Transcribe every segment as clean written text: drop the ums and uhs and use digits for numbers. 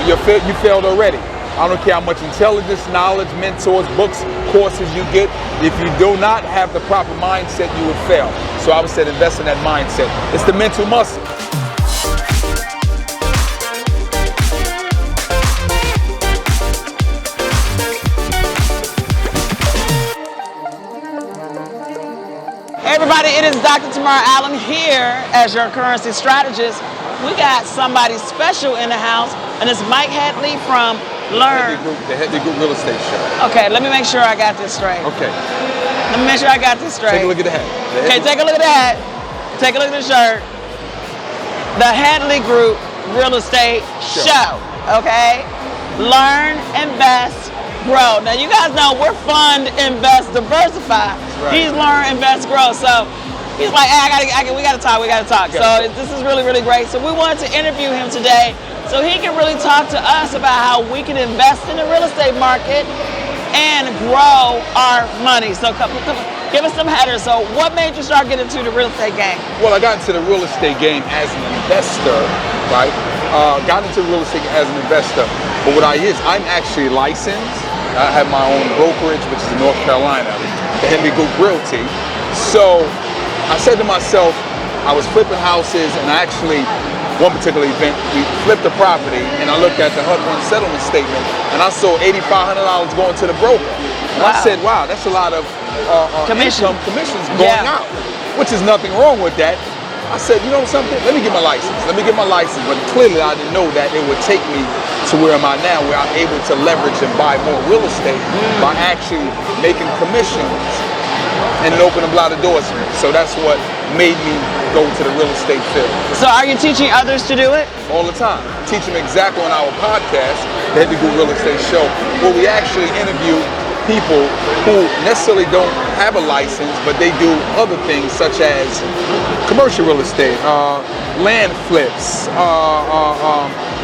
you failed already. I don't care how much intelligence, knowledge, mentors, books, courses you get. If you do not have the proper mindset, you would fail. So I would say invest in that mindset. It's the mental muscle. Everybody, it is Dr. Tamara Allen here as your currency strategist. We got somebody special in the house, and it's Mike Headley from Learn. The Headley Group Real Estate Show. Okay, let me make sure I got this straight. Okay. Let me make sure I got this straight. Take a look at the hat. Okay, take a look at the hat. Take a look at the shirt. The Headley Group Real Estate Show. Okay? Learn, invest, grow. Now you guys know we're fund, invest, diversify. Right. He's learn, invest, grow. So he's like, hey, we gotta talk. So this is really, really great. So we wanted to interview him today so he can really talk to us about how we can invest in the real estate market and grow our money. So come, give us some headers. So what made you start getting into the real estate game? Well, I got into the real estate game as an investor, right? Got into real estate as an investor. But what I'm actually licensed. I have my own brokerage, which is in North Carolina, the Headley Group Realty. So I said to myself, I was flipping houses, and I actually, one particular event, we flipped a property, and I looked at the HUD-1 settlement statement, and I saw $8,500 going to the broker. And I said, wow, that's a lot of commissions going out, which is nothing wrong with that. I said, you know something, let me get my license. But clearly I didn't know that it would take me to where I'm at now, where I'm able to leverage and buy more real estate by actually making commissions, and it opened a lot of doors for me. So that's what made me go to the real estate field. So are you teaching others to do it? All the time. Teach them exactly on our podcast, the Headley Group Real Estate Show, where we actually interview people who necessarily don't have a license, but they do other things such as commercial real estate, land flips,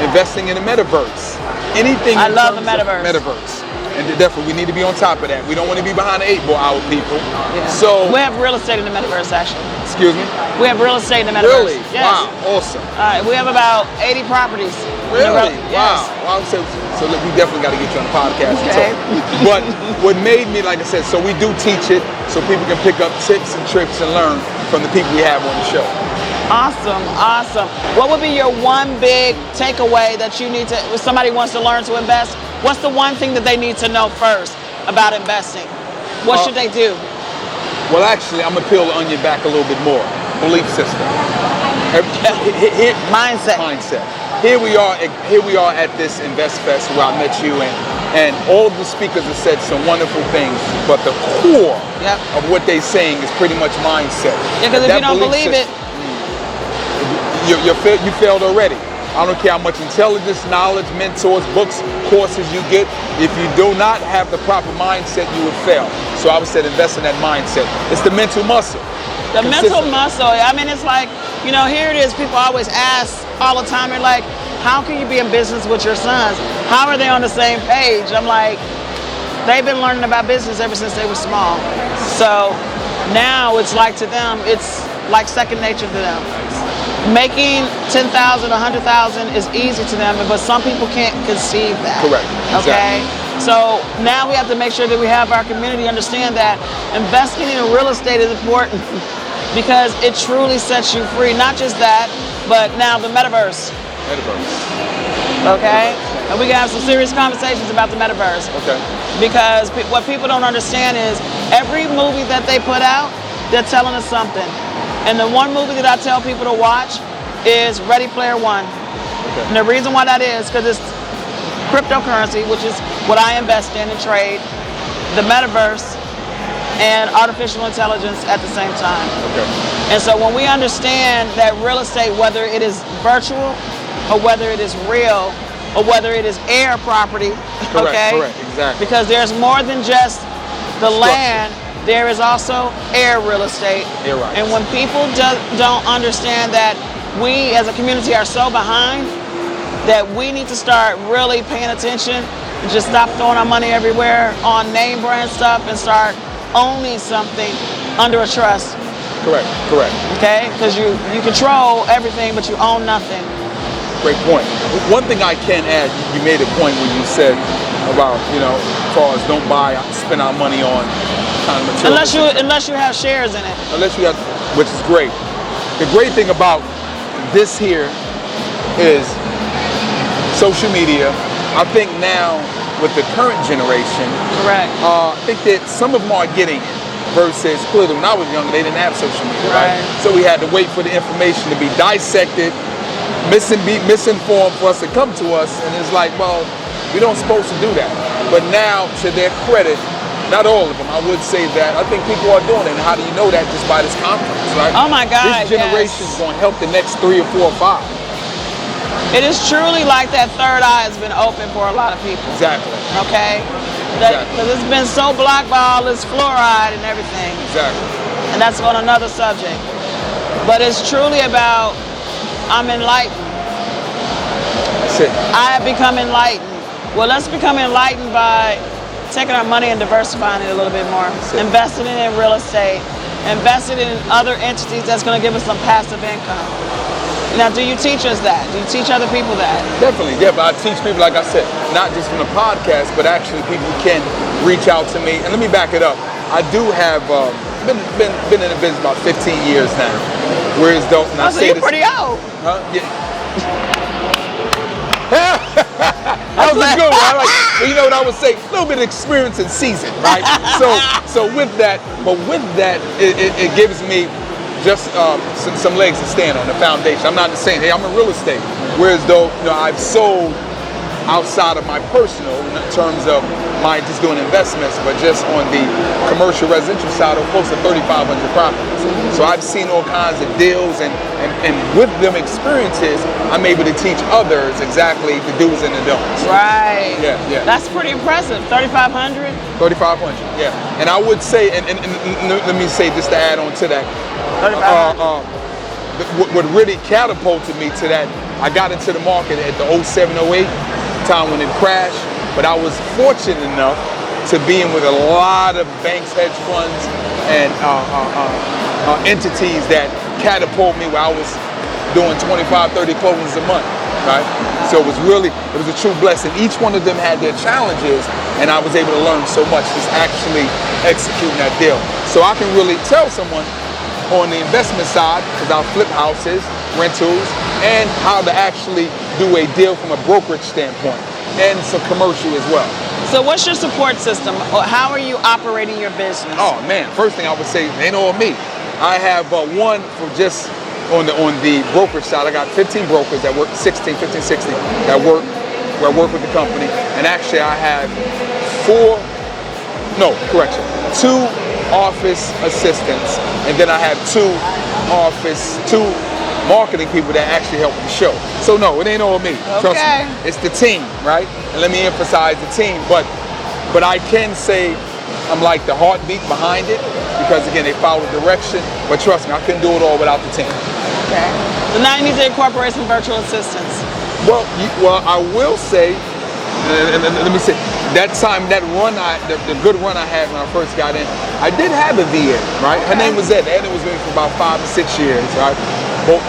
investing in the metaverse, anything. I love the metaverse. And definitely we need to be on top of that. We don't want to be behind the 8 ball, our people. Yeah. So we have real estate in the metaverse, actually. Excuse me? We have real estate in the metaverse. Really? Yes. Wow, awesome. We have about 80 properties. Really? Yes. Wow. Well, so look, we definitely got to get you on the podcast. Okay. But what made me, like I said, so we do teach it so people can pick up tips and tricks and learn from the people we have on the show. Awesome. What would be your one big takeaway that you need to, if somebody wants to learn to invest, what's the one thing that they need to know first about investing? What should they do? Well, actually, I'm going to peel the onion back a little bit more. Belief system. Mindset. Here we are at this Invest Fest where I met you, and all the speakers have said some wonderful things, but the core of what they're saying is pretty much mindset. Yeah, because if you don't believe it, you failed already. I don't care how much intelligence, knowledge, mentors, books, courses you get. If you do not have the proper mindset, you would fail. So I would say invest in that mindset. It's the mental muscle. The mental muscle. I mean, it's like, you know, here it is. People always ask all the time, they're like, how can you be in business with your sons? How are they on the same page? I'm like, they've been learning about business ever since they were small. So now it's like to them, it's like second nature to them. Making $10,000, $100,000 is easy to them, but some people can't conceive that. Correct. Exactly. Okay? So now we have to make sure that we have our community understand that investing in real estate is important because it truly sets you free. Not just that, but now the metaverse. Okay? And we can have some serious conversations about the metaverse. Okay. Because what people don't understand is every movie that they put out, they're telling us something. And the one movie that I tell people to watch is Ready Player One. Okay. And the reason why that is because it's cryptocurrency, which is what I invest in and trade, the metaverse, and artificial intelligence at the same time. Okay. And so when we understand that real estate, whether it is virtual or whether it is real or whether it is air property, correct, exactly. Because there's more than just the land. There is also air real estate. You're right. And when people don't understand that we as a community are so behind, that we need to start really paying attention and just stop throwing our money everywhere on name brand stuff and start owning something under a trust. Correct. Okay? Because you control everything, but you own nothing. Great point. One thing I can add, you made a point when you said about, as far as don't spend our money on kind of material. Unless you have shares in it. Unless you have, which is great. The great thing about this here is social media. I think now with the current generation, correct. I think that some of them are getting it versus clearly when I was younger, they didn't have social media, right? So we had to wait for the information to be dissected, be misinformed for us to come to us, and it's like, well, we don't supposed to do that. But now, to their credit, not all of them, I would say that I think people are doing it. And how do you know that? Just by this conference, right? Oh my God, this generation is going to help the next 3 or 4 or 5. It is truly like that third eye has been open for a lot of people. Exactly. Okay? Exactly. Because it's been so blocked by all this fluoride and everything. Exactly. And that's on another subject. But it's truly about, I'm enlightened. That's it. I have become enlightened. Well, let's become enlightened by taking our money and diversifying it a little bit more. Investing it in real estate. Investing in other entities that's going to give us some passive income. Now, do you teach us that? Do you teach other people that? Definitely, yeah, but I teach people, like I said, not just from the podcast, but actually people can reach out to me. And let me back it up. I do have been in the business about 15 years now. Whereas though, and I so say you're this, pretty old. Huh? Yeah. That was a good one. I like, well, you know what I would say? A little bit of experience and season, right? So with that, it gives me just some legs to stand on, the foundation. I'm not just saying, hey, I'm in real estate. Whereas though, I've sold outside of my personal in terms of my just doing investments, but just on the commercial residential side of close to 3,500 properties. So I've seen all kinds of deals, and with them experiences, I'm able to teach others exactly the do's and the don'ts. Right. Yeah. That's pretty impressive. 3,500? 3,500, yeah. And I would say, and let me say just to add on to that, what really catapulted me to that, I got into the market at the 07, 08 time when it crashed, but I was fortunate enough to be in with a lot of banks, hedge funds, and entities that catapulted me where I was doing 25, 30 closings a month, right? So it was a true blessing. Each one of them had their challenges, and I was able to learn so much just actually executing that deal. So I can really tell someone on the investment side, because I flip houses, rentals, and how to actually do a deal from a brokerage standpoint, and some commercial as well. So what's your support system? How are you operating your business? Oh man, first thing I would say, ain't all me. I have one for just on the brokerage side. I got 15 brokers that work, 15, 16, that work with the company. And actually I have 2 office assistants, and then I have 2 marketing people that actually help the show. So no, it ain't all me. Trust me. It's the team, right? And let me emphasize the team. But I can say I'm like the heartbeat behind it, because again, they follow direction. But trust me, I couldn't do it all without the team. Okay. So now you need to incorporate some virtual assistants. Well, I will say, and let me say, that time, that run, the good run I had when I first got in, I did have a VA, right? Her name was Ed. Ed was with me for about 5 to 6 years, right? But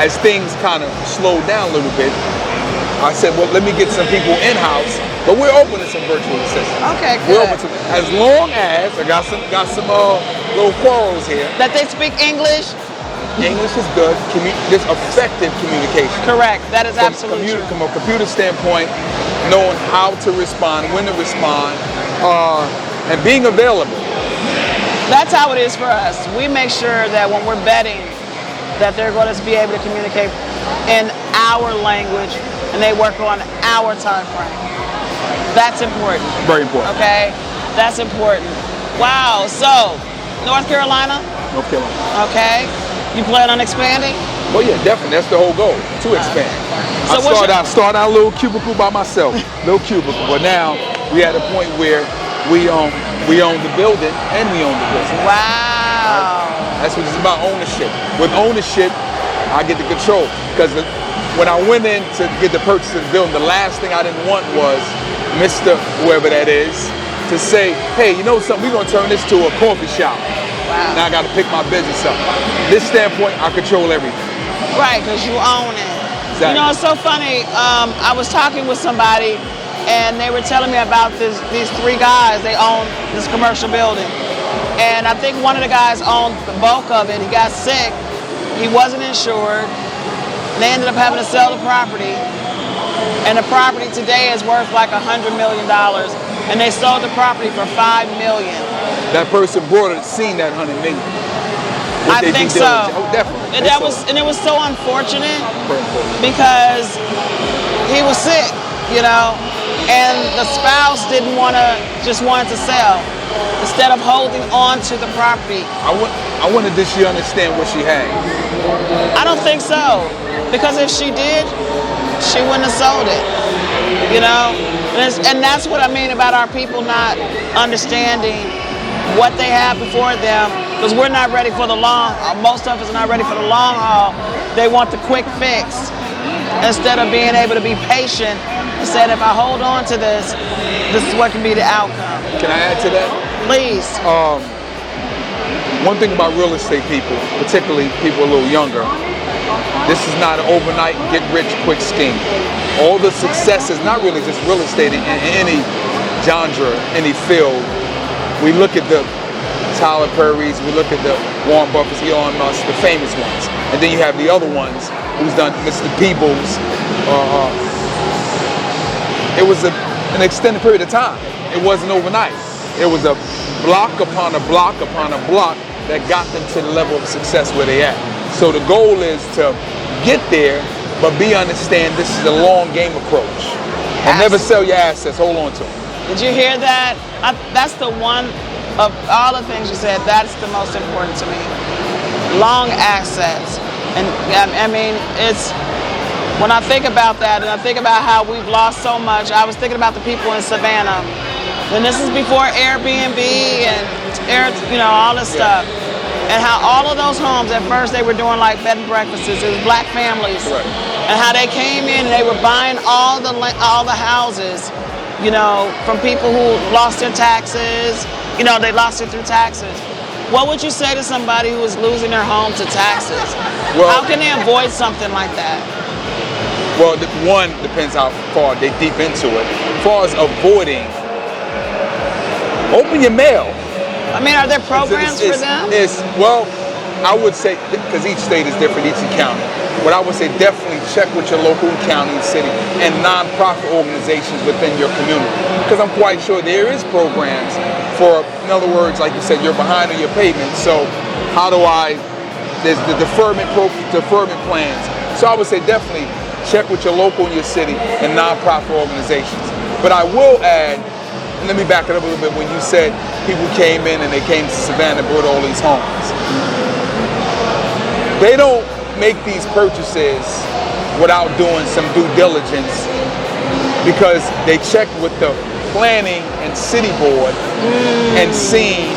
as things kind of slowed down a little bit, I said, well, let me get some people in-house, but we're open to some virtual assistants. Okay, good. We're open to, as long as I got some little quarrels here. That they speak English. English is good. Just effective communication. Correct. That is absolutely true. From a computer standpoint, knowing how to respond, when to respond, and being available. That's how it is for us. We make sure that when we're betting, that they're going to be able to communicate in our language, and they work on our time frame. That's important. Very important. Okay? That's important. Wow. So, North Carolina? North Carolina. Okay. You plan on expanding? Well, yeah, definitely. That's the whole goal, to expand. So I started out a little cubicle by myself, but now we at a point where we own the building and we own the business. Wow. Right? That's what it's about, ownership. With ownership, I get the control. Because when I went in to get the purchase of the building, the last thing I didn't want was Mr. whoever that is to say, hey, you know something, we're going to turn this to a coffee shop. Wow. Now I got to pick my business up. This standpoint, I control everything. Right, because you own it. Exactly. You know, it's so funny. I was talking with somebody, and they were telling me about these three guys. They own this commercial building. And I think one of the guys owned the bulk of it. He got sick. He wasn't insured. They ended up having to sell the property. And the property today is worth like $100 million. And they sold the property for $5 million. That person brought it, seen that $100 million. I think so. Oh, definitely. And it was so unfortunate because he was sick, you know, and the spouse didn't just wanted to sell instead of holding on to the property. I wanted this she understand what she had. I don't think so, because if she did, she wouldn't have sold it, you know? And that's what I mean about our people not understanding what they have before them, because we're not ready for the most of us are not ready for the long haul. They want the quick fix instead of being able to be patient and said, if I hold on to this is what can be the outcome. Can I add to that? Please. One thing about real estate people, particularly people a little younger, this is not an overnight get rich quick scheme. All the success is not really just real estate in any genre, any field. We look at the Tyler Perry's, we look at the Warren Buffett's, Elon Musk, the famous ones. And then you have the other ones who's done Mr. Peebles. It was an extended period of time. It wasn't overnight. It was a block upon a block upon a block that got them to the level of success where they at. So the goal is to get there, but understand this is a long game approach. And never sell your assets, hold on to them. Did you hear that? That's the one of all the things you said, that's the most important to me. Long assets. And I mean, when I think about that and I think about how we've lost so much, I was thinking about the people in Savannah. And this is before Airbnb and all this stuff. And how all of those homes, at first they were doing like bed and breakfasts, it was black families. Right. And how they came in and they were buying all the houses, you know, from people who lost their taxes. You know, they lost it through taxes. What would you say to somebody who is losing their home to taxes? Well, how can they avoid something like that? Well, one, depends how far they deep into it. As far as avoiding, open your mail. I mean, are there programs for them? Well, I would say, because each state is different, each county. But I would say definitely check with your local county, city, and nonprofit organizations within your community. Because I'm quite sure there is programs for, in other words, like you said, you're behind on your payment. So there's the deferment plans. So I would say definitely check with your local and your city and nonprofit organizations. But I will add, and let me back it up a little bit, when you said people came in and they came to Savannah and bought all these homes. They don't make these purchases without doing some due diligence, because they checked with the planning and city board and seen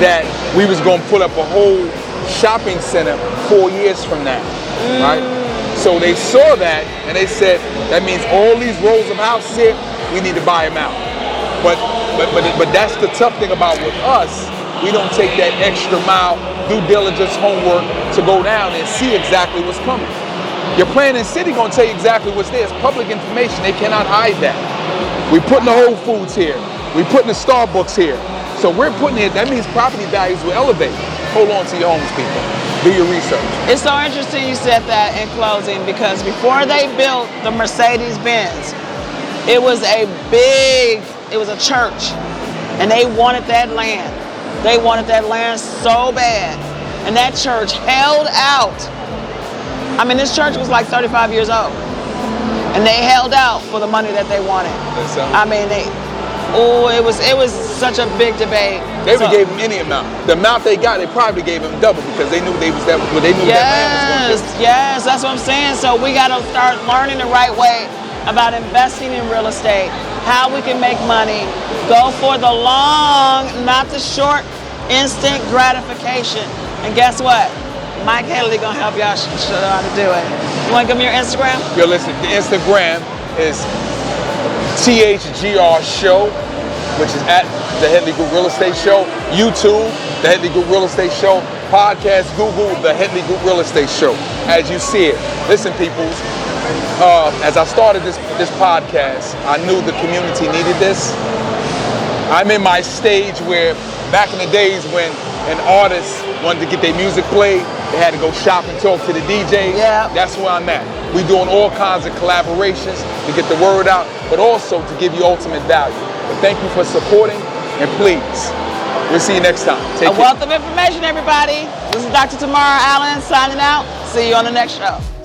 that we was going to put up a whole shopping center 4 years from now, right? So they saw that and they said, that means all these rows of houses here, we need to buy them out. But that's the tough thing about with us. We don't take that extra mile due diligence homework to go down and see exactly what's coming. Your planning city gonna tell you exactly what's there. It's public information. They cannot hide that. We're putting the Whole Foods here. We're putting the Starbucks here. So we're putting it. That means property values will elevate. Hold on to your homes, people. Do your research. It's so interesting you said that in closing, because before they built the Mercedes-Benz, it was a church, and they wanted that land. They wanted that land so bad, and that church held out. I mean, this church was like 35 years old, and they held out for the money that they wanted. I mean, it was such a big debate. They gave them any amount. The amount they got, they probably gave them double, because they knew that land was going to do. Yes, that's what I'm saying. So we got to start learning the right way about investing in real estate, how we can make money, go for the long, not the short, instant gratification. And guess what? Mike Headley gonna help y'all show how to do it. You wanna give me your Instagram? Yo, listen, the Instagram is THGR Show, which is at the Headley Group Real Estate Show. YouTube, the Headley Group Real Estate Show. Podcast, Google, the Headley Group Real Estate Show. As you see it. Listen, peoples, as I started this podcast, I knew the community needed this. I'm in my stage where back in the days when an artist wanted to get their music played, they had to go shop and talk to the DJ. Yeah. That's where I'm at. We're doing all kinds of collaborations to get the word out, but also to give you ultimate value. But thank you for supporting, and please, we'll see you next time. Take care. A wealth of information, everybody. This is Dr. Tamara Allen signing out. See you on the next show.